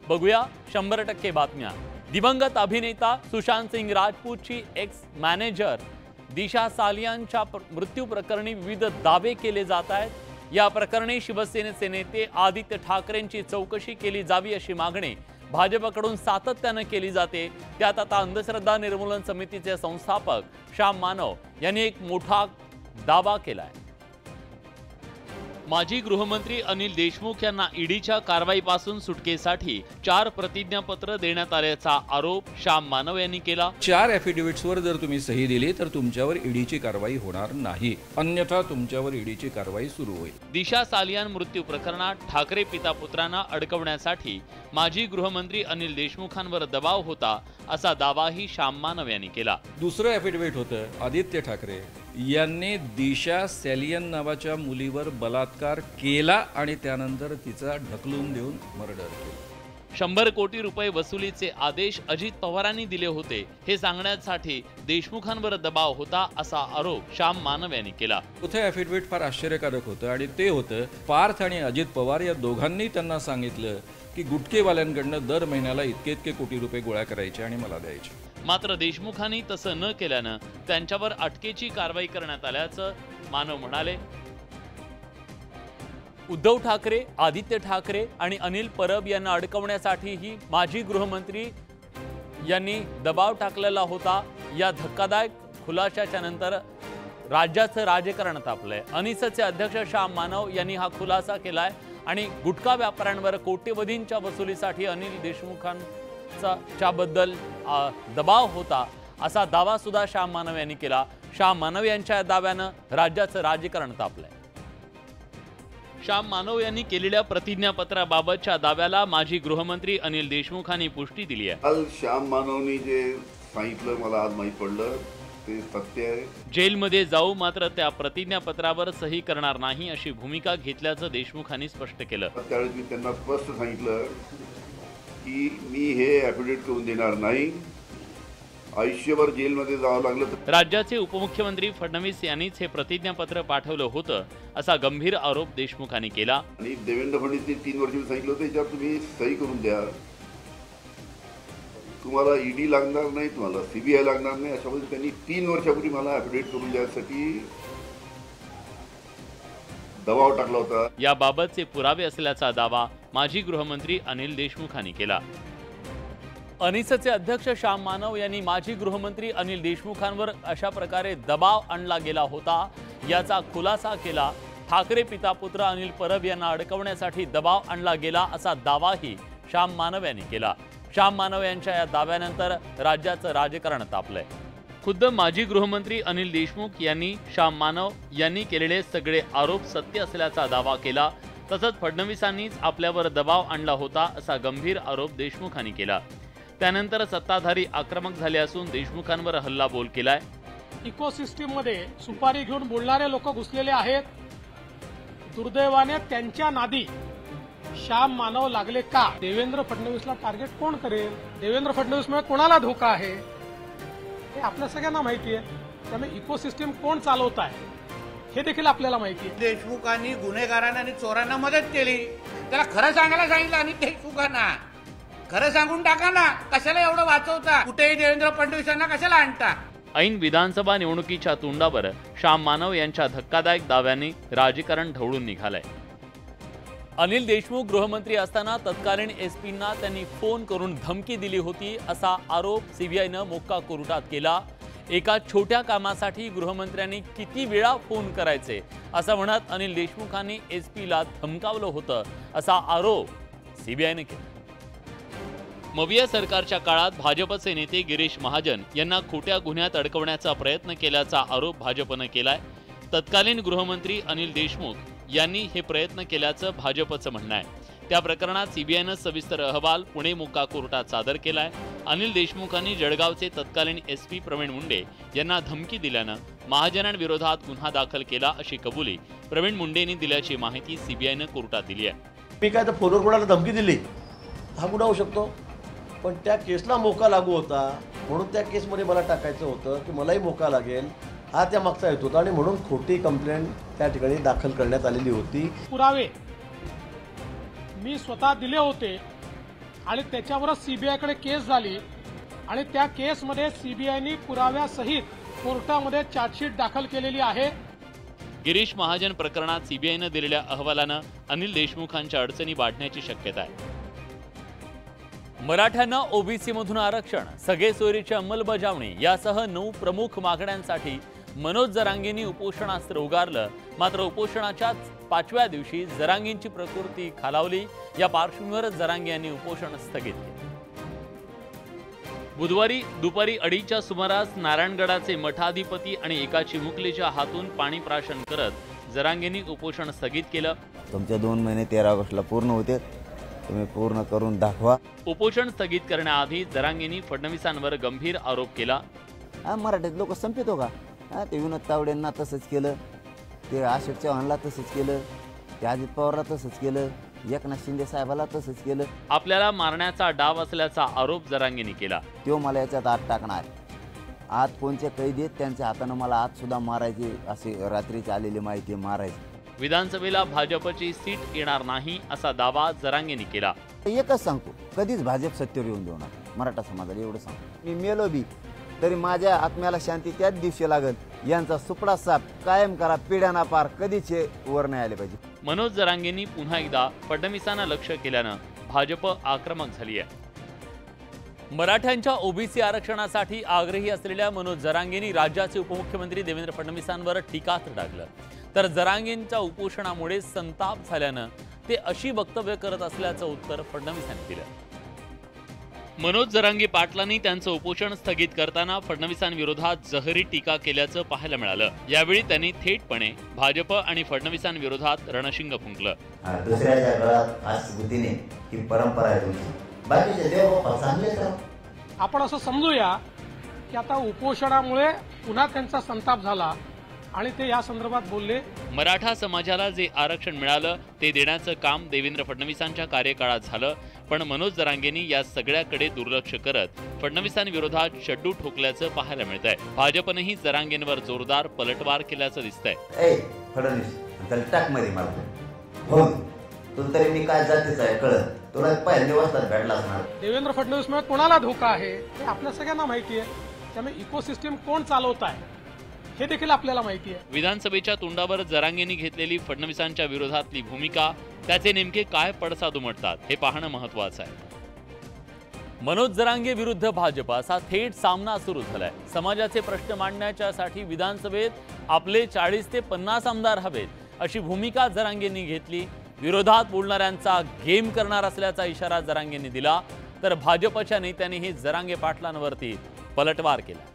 बघूया 100% बातम्या। दिवंगत अभिनेता सुशांत सिंग राजपूतची एक्स मॅनेजर दिशा सालियांच्या मृत्यू प्रकरणी विविध दावे केले जात आहेत। या प्रकरणी शिवसेनेचे नेते आदित्य ठाकरेंची चौकशी केली जावी अशी मागणी भाजपकडून सातत्याने केली जाते। त्यात आता अंधश्रद्धा निर्मूलन समितीचे संस्थापक श्याम मानव यांनी एक मोठा दावा केलाय। माजी गृहमंत्री अनिल देशमुख यांना ईडीच्या कारवाईपासून सुटकेसाठी 4 प्रतिज्ञापत्र देण्यात आल्याचा आरोप श्याम मानव यांनी केला। 4 ॲफिडेव्हिट्सवर जर तुम्ही सही दिली तर तुमच्यावर ईडीची कारवाई होणार नाही, अन्यथा तुमच्यावर ईडीची कारवाई सुरू होईल। दिशा सालियान मृत्यू प्रकरणात ठाकरे पिता पुत्रांना अडकवण्यासाठी माजी गृहमंत्री अनिल देशमुखांवर दबाव होता असा दावाही श्याम मानव यांनी केला। दुसरं ॲफिडेव्हिट होतं आदित्य ठाकरे यांनी दिशा सॅलियन नावाच्या मुलीवर बलात्कार केला आणि त्यानंतर तिचा ढकलून देऊन मर्डर केला। 100 कोटी रुपये वसुलीचे आदेश अजित पवारांनी दिले होते हे सांगण्यासाठी देशमुखांवर दबाव होता असा आरोप श्याम मानव यांनी केला। चौथं ॲफिडेव्हिट फार आश्चर्यकारक होतं आणि ते होतं पार्थ आणि अजित पवार या दोघांनी त्यांना सांगितलं की गुटखेवाल्यांकडनं दर महिन्याला इतके कोटी रुपये गोळा करायचे आणि मला द्यायचे। मात्र देशमुखांनी तसं न केल्यानं त्यांच्यावर अटकेची कारवाई करण्यात आल्याचं मानव म्हणाले। उद्धव ठाकरे, आदित्य ठाकरे आणि अनिल परब यांना अडकवण्यासाठीही माजी गृहमंत्री यांनी दबाव टाकलेला होता। या धक्कादायक खुलाशाच्या नंतर राज्याचं राजकारण तापलंय। अनिसचे अध्यक्ष श्याम मानव यांनी हा खुलासा केलाय आणि गुटखा व्यापाऱ्यांवर कोट्यवधींच्या वसुलीसाठी अनिल देशमुखांच्या बद्दल दबाव होता असा दावा सुद्धा श्याम मानव यांनी केला। श्याम मानव यांच्या दाव्यानं राज्याचं राजकारण तापलंय। श्याम मानव यांनी केलेल्या प्रतिज्ञापत्राबाबतच्या दाव्याला माजी गृहमंत्री अनिल देशमुखांनी पुष्टी दिली आहे। काल श्याम मानवनी जे सांगितलं मला आज माहित पडलं ते सत्य आहे। जेलमध्ये जाऊ मात्र त्या प्रतिज्ञापत्रावर सही करणार नाही अशी भूमिका घेतल्याचं देशमुखांनी स्पष्ट केलं। त्यावेळी मी त्यांना स्पष्ट सांगितलं की मी हे ॲफिडेव्हिट करून देणार नाही, आयुष्यभर जेलमध्ये जावं लागलं तर। राज्याचे उपमुख्यमंत्री फडणवीस यांनीच हे प्रतिज्ञापत्र पाठवलं होतं असा गंभीर आरोप देशमुखांनी केला। आणि देवेंद्र फडणवीसनी 3 वर्षांनी सांगितलं होतं याच्यावर तुम्ही सही करून द्या, तुम्हाला ईडी लागणार नाही, तुम्हाला सीबीआय लागणार नाही, अशा पद्धतीने त्यांनी 3 वर्षापूर्वी मला ॲफिडेव्हिट करून द्यायसाठी दबाव टाकला होता। याबाबतचे पुरावे असल्याचा दावा माजी गृहमंत्री अनिल देशमुखांनी केला। अनिसचे अध्यक्ष श्याम मानव यांनी माजी गृहमंत्री अनिल देशमुखांवर अशा प्रकारे दबाव आणला गेला होता याचा खुलासा केला। ठाकरे पिता पुत्र अनिल परब यांना अडकवण्यासाठी दबाव आणला गेला असा दावाही श्याम मानव यांनी केला। श्याम मानव यांच्या या दाव्यानंतर राज्याचं राजकारण तापलंय। खुद्द माजी गृहमंत्री अनिल देशमुख यांनी श्याम मानव यांनी केलेले सगळे आरोप सत्य असल्याचा दावा केला। तसंच फडणवीसांनीच आपल्यावर दबाव आणला होता असा गंभीर आरोप देशमुखांनी केला। त्यानंतर सत्ताधारी आक्रमक झाले असून देशमुखांवर हल्लाबोल केलाय। इकोसिस्टीम मध्ये सुपारी घेऊन बोलणारे लोक घुसलेले आहेत। दुर्दैवाने त्यांच्या नादी श्याम मानव लागले का? देवेंद्र फडणवीसला टार्गेट कोण करेल? देवेंद्र फडणवीसमुळे कोणाला धोका आहे हे आपल्या सगळ्यांना माहिती आहे। त्यामुळे इकोसिस्टीम कोण चालवत आहे हे देखील आपल्याला माहिती आहे। देशमुखांनी गुन्हेगारांना आणि चोरांना मदत केली, त्याला खरं सांगायला सांगितलं आणि देशमुखांना खरं सांगून टाका ना, कशाला एवढं वाचवता? कुठेही देवेंद्र फडणवीसांना कशाला आणता? ऐन विधानसभा निवडणुकीच्या तोंडावर श्याम मानव यांच्या धक्कादायक दाव्यांनी राजकारण ढवळून निघालंय। अनिल देशमुख गृहमंत्री असताना तत्कालीन एसपींना त्यांनी फोन करून धमकी दिली होती असा आरोप सीबीआयनं मोक्का कोर्टात केला। एका छोट्या कामासाठी गृहमंत्र्यांनी किती वेळा फोन करायचे असं म्हणत अनिल देशमुखांनी एसपीला धमकावलं होतं असा आरोप सीबीआयने केला। मविया सरकारच्या काळात भाजपचे नेते गिरीश महाजन यांना खोट्या गुन्ह्यात अडकवण्याचा प्रयत्न केल्याचा आरोप भाजपनं केलाय। तत्कालीन गृहमंत्री अनिल देशमुख यांनी हे प्रयत्न केल्याचं भाजपचं म्हणणं आहे। त्या प्रकरणात सीबीआयनं सविस्तर अहवाल पुणे मोक्का कोर्टात सादर केलाय। अनिल देशमुखांनी जळगावचे तत्कालीन एसपी प्रवीण मुंडे यांना धमकी दिल्यानं महाजनांविरोधात गुन्हा दाखल केला अशी कबुली प्रवीण मुंडेंनी दिल्याची माहिती सीबीआयनं कोर्टात दिली आहे। मी काय तर फोनवर कोणाला धमकी दिली हा गुन्हा होऊ शकतो, पण त्या केसला मोका लागू होता म्हणून त्या केसमध्ये मला टाकायचं होतं की मलाही मोका लागेल हा त्या मागचा हेतू होता आणि म्हणून खोटी कंप्लेंट त्या ठिकाणी दाखल करण्यात आलेली होती। पुरावे मी स्वतः दिले होते आणि त्याच्यावरच सीबीआयकडे केस झाली आणि त्या केसमध्ये सीबीआयने पुराव्यासहित कोर्टामध्ये चार्जशीट दाखल केलेली आहे। गिरीश महाजन प्रकरणात सीबीआयनं दिलेल्या अहवालानं अनिल देशमुखांच्या अडचणी वाढण्याची शक्यता आहे। मराठ्यांना ओबीसी मधून आरक्षण, सगळे सोयरीची अंमलबजावणी यासह 9 प्रमुख मागण्यांसाठी मनोज जरांगेंनी उपोषणास्त्र उगारलं। मात्र उपोषणाच्या 5व्या दिवशी जरांगेंची प्रकृती खालावली। या पार्श्वभूमीवर जरांगे यांनी उपोषण स्थगित केले। बुधवारी दुपारी 2:30च्या सुमारास नारायणगडाचे मठाधिपती आणि एका चिमुकलीच्या हातून पाणी प्राशन करत जरांगेंनी उपोषण स्थगित केलं। तुमचे 2 महिने 13 ऑगस्टला पूर्ण होते, तुम्ही पूर्ण करून दाखवा। उपोषण स्थगित करण्याआधी जरांगेंनी फडणवीसांवर गंभीर आरोप केला। मराठीत लोक संपितो का? ते विनोद तावडेंना तसंच केलं, ते अशोक चव्हाणला तसंच केलं, ते अजित पवारला तसंच केलं, एकनाथ शिंदे साहेबाला तसंच केलं। आपल्याला मारण्याचा डाव असल्याचा आरोप जरांगेंनी केला। तो मला याच्यात आत टाकणार, आत कोणचे कैदी आहेत त्यांच्या हातानं मला आत सुद्धा मारायची, अशी रात्रीची आलेली माहिती मारायची। विधानसभेला भाजपची सीट येणार नाही असा दावा जरांगेंनी केला। एकच सांगतो, कधीच भाजप सत्तेवर येऊन देऊ नका मराठा समाजाला, एवढं सांगतो। मी मेलो बी तरी माझ्या आत्म्याला शांती त्याच दिवशी लागल। यांचा सुपडा साप कायम करा, पिढ्याना पार कधीच वर नाही आले पाहिजे। मनोज जरांगेंनी पुन्हा एकदा फडणवीसांना लक्ष केल्यानं भाजप आक्रमक झाली आहे। मराठ्यांच्या ओबीसी आरक्षणासाठी आग्रही असलेल्या मनोज जरांगेंनी राज्याचे उपमुख्यमंत्री देवेंद्र फडणवीसांवर टीकास्त्र टाकलं। तर जरांगेंच्या उपोषणामुळे संताप झाल्यानं ते अशी वक्तव्य करत असल्याचं उत्तर फडणवीसांनी दिलं। मनोज जरांगे पाटलांनी त्यांचं उपोषण स्थगित करताना फडणवीसांविरोधात जहरी टीका केल्याचं पाहायला मिळालं। यावेळी त्यांनी थेटपणे भाजप आणि फडणवीसांविरोधात रणशिंग फुंकलं। दुसऱ्याच्या गळात आसगुतीने ही परंपरा आहे तुमची, बाकीचे देव चांगले करा। आपण असं समजूया की आता उपोषणामुळे पुन्हा त्यांचा संताप झाला आणि ते या संदर्भात बोलले। मराठा समाजाला जे आरक्षण मिळालं ते देण्याचं काम देवेंद्र फडणवीसांच्या कार्यकाळात झालं, पण मनोज जरांगेंनी या सगळ्याकडे दुर्लक्ष करत फडणवीसांविरोधात शड्डू ठोकल्याचं पाहायला मिळतंय। भाजपनेही जरांगेंवर जोरदार पलटवार केल्याचं दिसतंय। फडणवीस त्याला टाक मध्ये मारतो, हो तू तरी मी काय जातीचा आहे कळत, तुला पहिल्या दिवसात भेटला असणार। देवेंद्र फडणवीसमुळे कोणाला धोका आहे हे आपल्या सगळ्यांना माहिती आहे। त्यामुळे इकोसिस्टम कोण चालवत आहे हे देखील आपल्याला माहिती आहे। विधानसभेच्या तोंडावर जरांगेंनी घेतलेली फडणवीसांच्या विरोधातली भूमिका, त्याचे नेमके काय पडसाद उमटतात हे पाहणं महत्त्वाचं आहे। मनोज जरांगे विरुद्ध भाजप असा थेट सामना सुरू झालाय। समाजाचे प्रश्न मांडण्यासाठी विधानसभेत आपले 40 ते 50 आमदार हवेत अशी भूमिका जरांगेंनी घेतली। विरोधात बोलणाऱ्यांचा गेम करणार असल्याचा इशारा जरांगेंनी दिला, तर भाजपच्या नेत्यांनीही जरांगे पाटलांवरती पलटवार केला।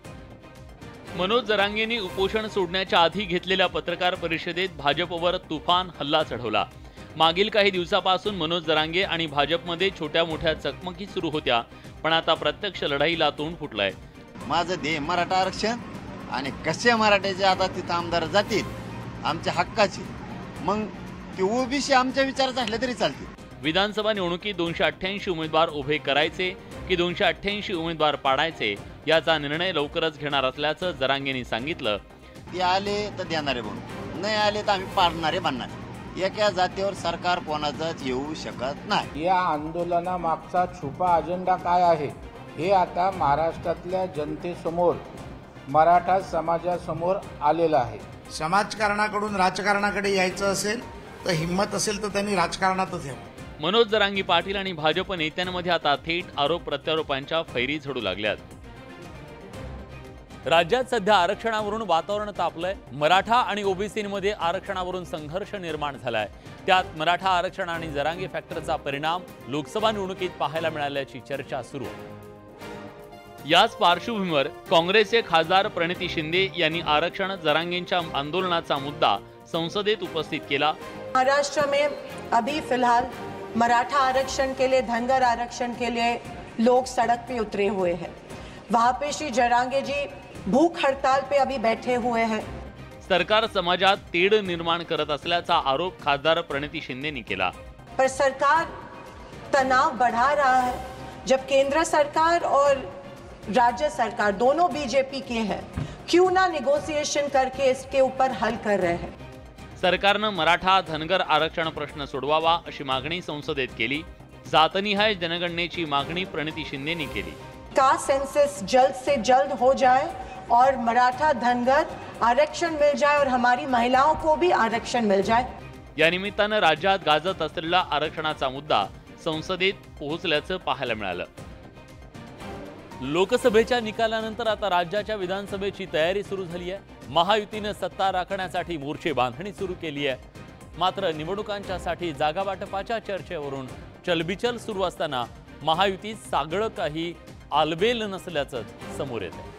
मनोज जरांगेंनी उपोषण सोडण्याच्या आधी घेतलेल्या पत्रकार परिषदेत भाजपवर तुफान हल्ला चढवला। मागील काही दिवसापासून मनोज जरांगे आणि भाजपमध्ये छोट्या मोठ्या चकमकी सुरू होत्या, पण आता प्रत्यक्ष लढाईला तोंड फुटलंय। माझं ध्येय मराठा आरक्षण आणि कसे मराठ्याचे आता तिथं आमदार जातील आमच्या हक्काचे, मग ते ओबीसी आमच्या विचारात असले तरी चालतील। विधानसभा निवडणुकीत 288 उमेदवार उभे करायचे की 288 उमेदवार पाडायचे याचा निर्णय लवकरच घेणार असल्याचं जरांगेंनी सांगितलं। ते आले तर देणारे बनू, नाही आले तर आम्ही पाडणारे बनणार। एका जातीवर सरकार कोणाचाच येऊ शकत नाही। या आंदोलनामागचा छुपा अजेंडा काय आहे हे आता महाराष्ट्रातल्या जनतेसमोर, मराठा समाजासमोर आलेलं आहे। समाजकारणाकडून राजकारणाकडे यायचं असेल तर हिंमत असेल तर त्यांनी राजकारणातच यावं। मनोज जरांगे पाटील आणि भाजप नेत्यांमध्ये आता थेट आरोप प्रत्यारोपांच्या फैरी झडू लागल्यात। राज्यात सध्या आरक्षणावरून वातावरण तापलंय। मराठा आणि ओबीसींमध्ये आरक्षणावरून संघर्ष निर्माण झालाय। त्यात मराठा आरक्षण आणि जरांगे फॅक्टरचा परिणाम लोकसभा निवडणुकीत पाहायला मिळाल्याची चर्चा सुरू आहे। याच पार्श्वभूमीवर काँग्रेसचे खासदार प्रणिती शिंदे यांनी आरक्षण जरांगेंच्या आंदोलनाचा मुद्दा संसदेत उपस्थित केला। महाराष्ट्र में अभी फिलहाल मराठा आरक्षण के लिए, धनगर आरक्षण के लिए लोग सड़क पे उतरे हुए हैं। वहां पे श्री जरांगे जी भूख हड़ताल पे अभी बैठे हुए हैं। सरकार समाजात तेढ निर्माण करत असल्याचा आरोप खासदार प्रणिती शिंदेनी केला। पर सरकार तनाव बढ़ा रहा है, जब केंद्र सरकार और राज्य सरकार दोनों बीजेपी के हैं, क्यों ना निगोसिएशन करके इसके ऊपर हल कर रहे हैं। सरकारनं मराठा धनगर आरक्षण प्रश्न सोडवावा अशी मागणी संसदेत केली। जातनिहाय जनगणनेची मागणी प्रणिती शिंदेनी केली। कास्ट सेंसस जल्द से जल्द हो जाए और मराठा धनगर आरक्षण मिल जाए और हमारी महिलाओं को भी आरक्षण मिल जाए। या निमित्तानं राज्यात गाजत असलेला आरक्षणाचा मुद्दा संसदेत पोहोचल्याचं पाहायला मिळालं। लोकसभेच्या निकालानंतर आता राज्याच्या विधानसभेची तयारी सुरू झाली आहे। महायुतीने सत्ता राखण्यासाठी मोर्चे बांधणी सुरू केली आहे। मात्र निवडणुकांच्यासाठी जागा वाटपाच्या चर्चेवरून चलबिचल सुरू असताना महायुतीत सागळं काही आलबेल नसल्याचं समोर येत आहे।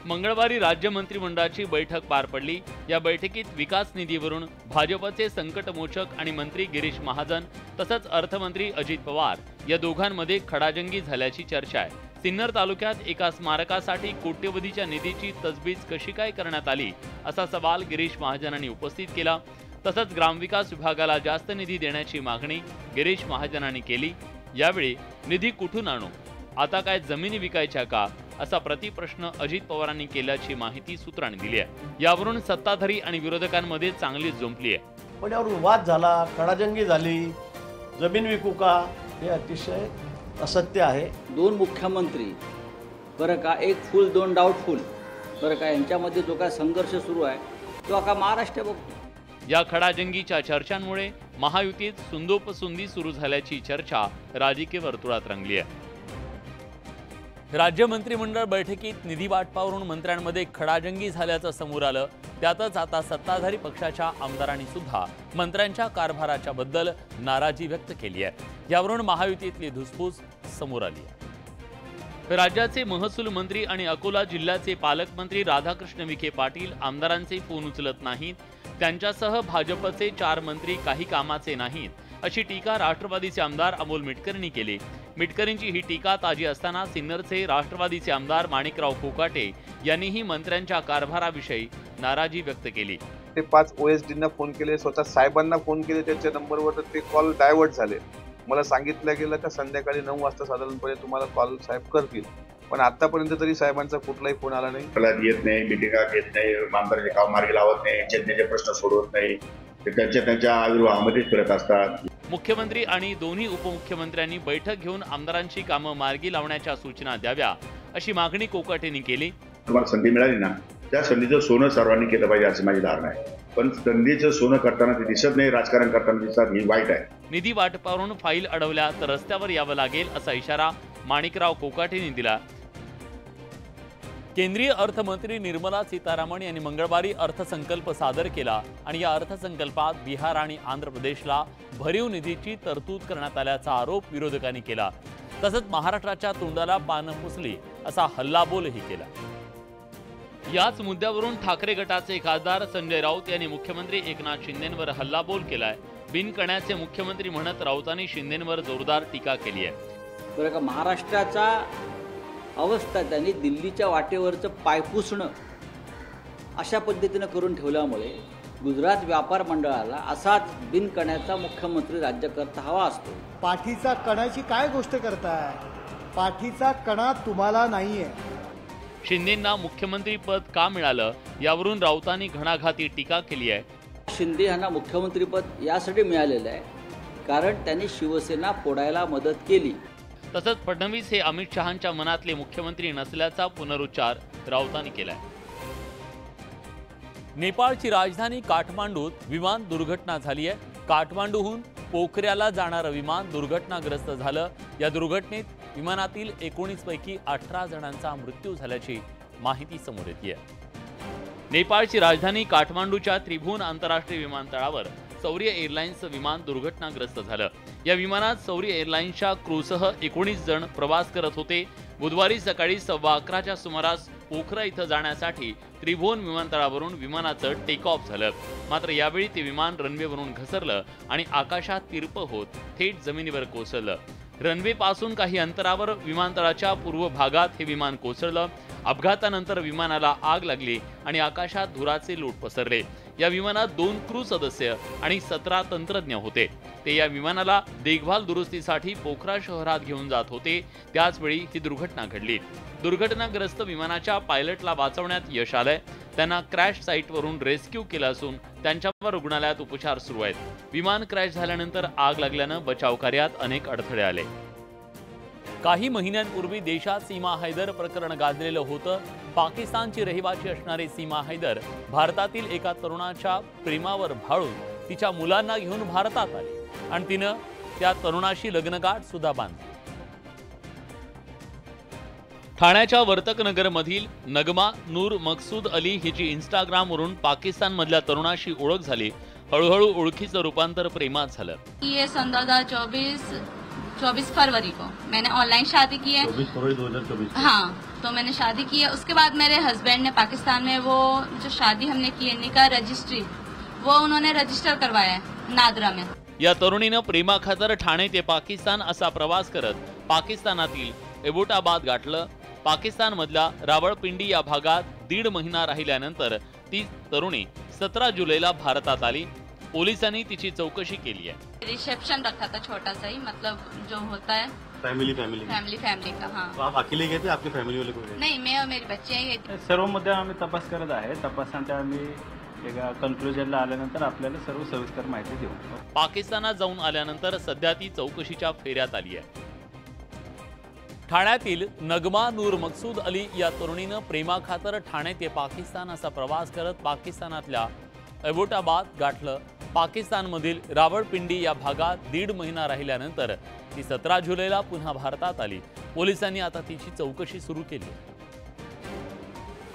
मंगळवारी राज्य मंत्रिमंडळाची बैठक पार पडली। या बैठकीत विकास निधीवरून भाजपचे संकटमोचक आणि मंत्री गिरीश महाजन तसंच अर्थमंत्री अजित पवार या दोघांमध्ये खडाजंगी झाल्याची चर्चा आहे। सिन्नर तालुक्यात एका स्मारकासाठी कोट्यवधीच्या निधीची तजवीज कशी काय करण्यात आली असा सवाल गिरीश महाजनांनी उपस्थित केला। तसंच ग्रामविकास विभागाला जास्त निधी देण्याची मागणी गिरीश महाजनांनी केली। यावेळी निधी कुठून आणू, आता काय जमिनी विकायच्या का असा प्रतिप्रश्न अजित पवारांनी केल्याची माहिती सूत्रांनी दिली आहे। यावरून सत्ताधारी आणि विरोधकांमध्ये चांगलीच जुंपली आहे। पण यावरून वाद झाला, खडाजंगी झाली, जमीन विकू का, हे अतिशय असत्य आहे। दोन मुख्यमंत्री बरं का, एक फुल दोन डाऊटफुल बरं का, यांच्यामध्ये जो काय संघर्ष सुरू आहे तो अख्खा महाराष्ट्र बघतो। या खडाजंगीच्या चर्चांमुळे महायुतीत सुंदोपसुंदी सुरू झाल्याची चर्चा राजकीय वर्तुळात रंगली आहे। राज्य मंत्रिमंडळ बैठकीत निधी वाटपावरून मंत्र्यांमध्ये खडाजंगी झाल्याचं समोर आलं। त्यातच आता सत्ताधारी पक्षाच्या आमदारांनी सुद्धा मंत्र्यांच्या कारभाराच्या बद्दल नाराजी व्यक्त केली आहे। यावरून महायुतीतली धुसफूस समोर आली आहे। राज्याचे महसूल मंत्री आणि अकोला जिल्ह्याचे पालकमंत्री राधाकृष्ण विखे पाटील आमदारांचे फोन उचलत नाहीत, त्यांच्यासह भाजपचे 4 मंत्री काही कामाचे नाहीत अशी टीका राष्ट्रवादीचे आमदार अमोल मिटकरींनी केली। मिटकरींची ही टीका ताजी असताना सिन्नरचे राष्ट्रवादीचे आमदार माणिकराव कोकाटे यांनीही मंत्र्यांच्या कारभाराविषयी नाराजी व्यक्त केली। ते 5 OSDंना फोन केले, स्वतः साहेबांना फोन केले, त्यांच्या नंबरवर ते कॉल डायव्हर्ट झाले। मला सांगितलं गेलं का संध्याकाळी 9 वाजता साधारणपणे तुम्हाला कॉल साहेब करतील, पण आतापर्यंत तरी साहेबांचा कुठलाही फोन आला नाही। येत नाही, मिटिंगा घेत नाही, आमदारांचे काम मार्गी लावत नाही, जनतेचे प्रश्न सोडवत नाही, ते त्यांच्या आविर्भावामध्येच फिरत असतात। मुख्यमंत्री आणि दोन्ही उपमुख्यमंत्र्यांनी बैठक घेऊन आमदारांची कामं मार्गी लावण्याच्या सूचना द्याव्या अशी मागणी कोकाटेंनी केली। तुम्हाला संधी मिळाली ना, त्या संधीचं सोनं सर्वांनी केलं पाहिजे अशी माझी धारणा आहे। पण संधीचं सोनं करताना ते दिसत नाही, राजकारण करताना दिसतात, ही वाईट आहे। निधी वाटपावरून फाईल अडवल्या तर रस्त्यावर यावं लागेल असा इशारा माणिकराव कोकाटेंनी दिला। केंद्रीय अर्थमंत्री निर्मला सीतारामन यांनी मंगळवारी अर्थसंकल्प सादर केला आणि या अर्थसंकल्पात बिहार आणि आंध्र प्रदेशला भरीव निधीची तरतूद करण्यात आल्याचा आरोप विरोधकांनी केला। तसंच महाराष्ट्राच्या तोंडाला पानं पुसली असा हल्लाबोलही केला। याच मुद्द्यावरून ठाकरे गटाचे खासदार संजय राऊत यांनी मुख्यमंत्री एकनाथ शिंदेंवर हल्लाबोल केलाय। बिनकण्याचे मुख्यमंत्री म्हणत राऊतांनी शिंदेंवर जोरदार टीका केली आहे। बरं का, महाराष्ट्राचा अवस्था त्यांनी दिल्लीच्या वाटेवरचं पाय पुसणं अशा पद्धतीनं करून ठेवल्यामुळे गुजरात व्यापार मंडळाला असाच बिनकण्याचा मुख्यमंत्री राज्यकर्ता हवा असतो। पाठीचा कणाची काय गोष्ट करताय, पाठीचा कणा तुम्हाला नाहीये। शिंदेंना मुख्यमंत्री पद का मिळालं यावरून राऊतांनी घणाघाती टीका केली आहे। शिंदे यांना मुख्यमंत्रीपद यासाठी मिळालेलं आहे कारण त्यांनी शिवसेना फोडायला मदत केली। तसंच फडणवीस हे अमित शहांच्या मनातले मुख्यमंत्री नसल्याचा पुनरुच्चार राऊतांनी केलाय। नेपाळची राजधानी काठमांडूत विमान दुर्घटना झाली आहे। काठमांडूहून पोखऱ्याला जाणारं विमान दुर्घटनाग्रस्त झालं। या दुर्घटनेत विमानातील 19 पैकी 18 जणांचा मृत्यू झाल्याची माहिती समोर येते। नेपाळची राजधानी काठमांडूच्या त्रिभुवन आंतरराष्ट्रीय विमानतळावर सौर्य एअरलाइन्सचं विमान दुर्घटनाग्रस्त झालं। या विमानात सौर्य एअरलाइन्सच्या क्रूसह 19 जण प्रवास करत होते। बुधवारी सकाळी 11:15च्या सुमारास पोखरा इथं जाण्यासाठी त्रिभुवन विमानतळावरून विमानाचं टेक ऑफ झालं। मात्र यावेळी ते विमान रनवेवरून घसरलं आणि आकाशात तिरपं होत थेट जमिनीवर कोसळलं। रनवेपासून काही अंतरावर विमानतळाच्या पूर्व भागात हे विमान कोसळलं। अपघातानंतर विमानाला आग लागली आणि आकाशात धुराचे लोट पसरले। या विमानात 2 क्रू सदस्य आणि 17 तंत्रज्ञ होते। ते या विमानाला देखभाल दुरुस्तीसाठी पोखरा शहरात घेऊन जात होते त्याचवेळी ही दुर्घटना घडली। दुर्घटनाग्रस्त विमानाच्या पायलटला वाचवण्यात यश आलंय। त्यांना क्रॅश साईटवरून रेस्क्यू केलं असून त्यांच्यावर रुग्णालयात उपचार सुरू आहेत। विमान क्रॅश झाल्यानंतर आग लागल्यानं बचाव कार्यात अनेक अडथळे आले। काही महिन्यांपूर्वी देशात सीमा हैदर प्रकरण गाजलेलं होतं। पाकिस्तानची रहिवासी असणारी सीमा हैदर भारतातील एका तरुणाच्या प्रेमावर भाळून तिच्या मुलांना घेऊन भारतात आली आणि तिनं त्या तरुणाशी लग्नगाठ सुद्धा बांधली। ठाण्याच्या वर्तकनगरमधील नगमा नूर मकसूद अली हिची इंस्टाग्रामवरून पाकिस्तानमधल्या तरुणाशी ओळख झाली। हळूहळू ओळखीचं रूपांतर प्रेमात झालं। ये सन 2024 फरवरी को मैंने ऑनलाइन शादी की है। 24 फरवरी 2024। हाँ, तो मैंने शादी की है। उसके बाद मेरे हस्बैंड ने पाकिस्तान में वो जो शादी हमने की है निकाह रजिस्ट्री वो उन्होंने रजिस्टर करवाया है नादरा में। या तरुणीनं प्रेमाखातर ठाणे ते पाकिस्तान असा प्रवास करत पाकिस्तानातील एबोटाबाद गाठलं। पाकिस्तानमधल्या रावळपिंडी या भागात 1.5 महिना राहिल्यानंतर ती तरुणी 17 जुलैला भारतात आली। पोलिसांनी तिची चौकशी केली आहे। रिसेप्शन रखा था छोटा सा ही, मतलब जो होता है फैमिली का। हाँ, तो आप अकेले गए थे, आपके फॅमिली वाले कोण? नहीं, मैं और मेरी बच्चे हैं। सर्व मुद्दे आम्ही तपास करत आहे। तपासानंतर आम्ही एका कन्क्लुजनला आल्यानंतर आपल्याला सर्व सविस्तर माहिती देऊ। पाकिस्तानात जाऊन आल्यानंतर सध्या ती चौकशीच्या फेऱ्यात आली आहे। ठाण्यातील नगमा नूर मकसूद अली या तरुणीनं प्रेमाखातर ठाणे ते पाकिस्तान असा प्रवास करत पाकिस्तानातल्या एबोटाबाद गाठलं। पाकिस्तानमधील रावळपिंडी या भागात 1.5 महिना राहिल्यानंतर ती 17 जुलैला पुन्हा भारतात आली। पोलिसांनी आता तिची चौकशी सुरू केली।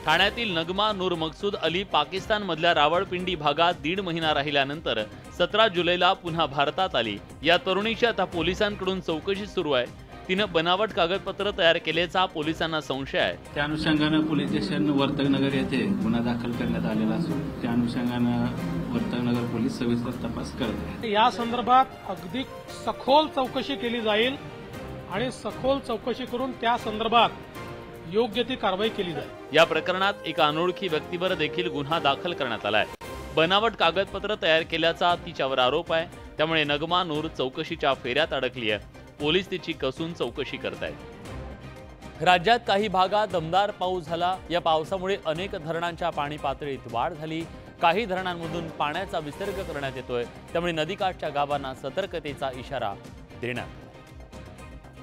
ठाण्यातील नगमा नूर मकसूद अली पाकिस्तानमधल्या रावळपिंडी भागात 1.5 महिना राहिल्यानंतर 17 जुलैला पुन्हा भारतात आली। या तरुणीची आता पोलिसांकडून चौकशी सुरू आहे। तिनं बनावट कागदपत्र तयार केल्याचा पोलिसांना संशय आहे। त्या अनुषंगानं पोलीस स्टेशन वर्तकनगर येथे गुन्हा दाखल करण्यात आलेला असून त्या अनुषंगानं वर्तकनगर पोलीस सविस्तर तपास करत आहेत। या संदर्भात अगदी सखोल चौकशी केली जाईल आणि सखोल चौकशी करून त्या संदर्भात योग्य ती कारवाई केली जाईल। या प्रकरणात एका अनोळखी व्यक्तीवर देखील गुन्हा दाखल करण्यात आलाय। बनावट कागदपत्र तयार केल्याचा तिच्यावर आरोप आहे। त्यामुळे नगमा नूर चौकशीच्या फेऱ्यात अडकली आहे। पोलीस तिची कसून चौकशी करतायत। राज्यात काही भागात दमदार पाऊस झाला। या पावसामुळे अनेक धरणांच्या पाणी पातळीत वाढ झाली। काही धरणांमधून पाण्याचा विसर्ग करण्यात येतोय। त्यामुळे नदीकाठच्या गावांना सतर्कतेचा इशारा देण्यात आला।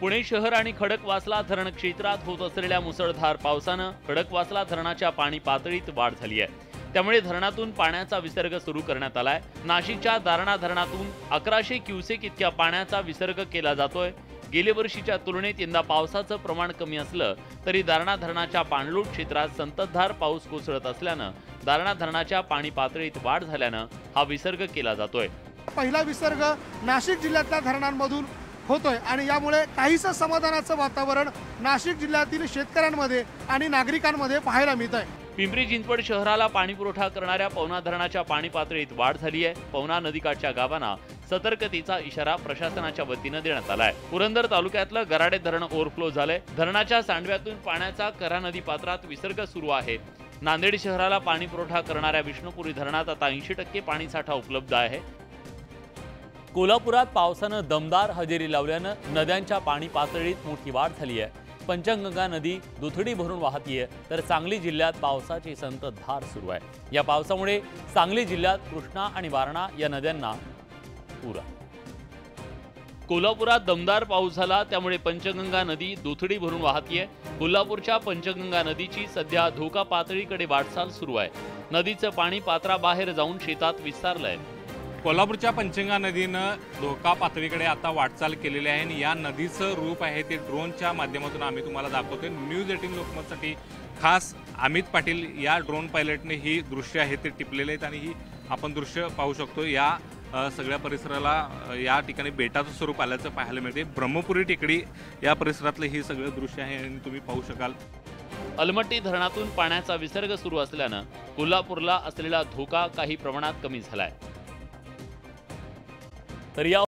पुणे शहर आणि खडकवासला धरण क्षेत्रात होत असलेल्या मुसळधार पावसानं खडकवासला धरणाच्या पाणी पातळीत वाढ झाली आहे। त्यामुळे धरणातून पाण्याचा विसर्ग सुरू करण्यात आलाय। नाशिकच्या दारणा धरणातून 1100 क्युसेक इतक्या पाण्याचा विसर्ग केला जातोय। गेल्या वर्षीच्या तुलनेत यंदा पावसाचं प्रमाण कमी असलं तरी दारणा धरणाच्या पाणलोट क्षेत्रात संततधार पाऊस कोसळत असल्यानं दारणा धरणाच्या पाणी पातळीत वाढ झाल्यानं हा विसर्ग केला जातोय। पहिला विसर्ग नाशिक जिल्ह्यातल्या धरणांमधून होतोय आणि यामुळे काहीसं समाधानाचं वातावरण नाशिक जिल्ह्यातील शेतकऱ्यांमध्ये आणि नागरिकांमध्ये पाहायला मिळत आहे। पिंपरी चिंचवड शहराला पाणी पुरवठा करणाऱ्या पवना धरणाच्या पाणी पातळीत वाढ झाली आहे। पवना नदीकाठच्या गावांना सतर्कतेचा इशारा प्रशासनाच्या वतीनं देण्यात आलाय। पुरंदर तालुक्यातलं गराडे धरण ओव्हरफ्लो झालंय। धरणाच्या सांडव्यातून पाण्याचा कऱ्हा नदी पात्रात विसर्ग सुरू आहे। नांदेड शहराला पाणी पुरवठा करणाऱ्या विष्णुपुरी धरणात आता 80% पाणी साठा उपलब्ध आहे। कोल्हापुरात पावसानं दमदार हजेरी लावल्यानं नद्यांच्या पाणी पातळीत मोठी वाढ झाली आहे। पंचगंगा नदी दुथडी भरून वाहतीये तर सांगली जिल्ह्यात पावसाची संततधार सुरू आहे। या पावसामुळे सांगली जिल्ह्यात कृष्णा आणि वारणा या नद्यांना पूर आला। कोल्हापुरात दमदार पाऊस झाला त्यामुळे पंचगंगा नदी दुथडी भरून वाहतीये। कोल्हापूरच्या पंचगंगा नदीची सध्या धोका पातळीकडे वाटचाल सुरू आहे। नदीचं पाणी पात्राबाहेर जाऊन शेतात विस्तारलंय। कोल्हापूरच्या पंचगंगा नदीनं धोका पातळीकडे आता वाटचाल केलेली आहे आणि या नदीचं रूप आहे ते ड्रोनच्या माध्यमातून आम्ही तुम्हाला दाखवतोय। न्यूज 18 लोकमतसाठी खास अमित पाटील या ड्रोन पायलटने ही दृश्य आहे ते टिपलेले आहेत आणि ही आपण दृश्य पाहू शकतो। या सगळ्या परिसराला या ठिकाणी बेटाचं स्वरूप आल्याचं पाहायला मिळते। ब्रह्मपुरी टेकडी या परिसरातलं हे सगळं दृश्य आहे आणि तुम्ही पाहू शकाल। अलमट्टी धरणातून पाण्याचा विसर्ग सुरू असल्यानं कोल्हापूरला असलेला धोका काही प्रमाणात कमी झालाय। तर या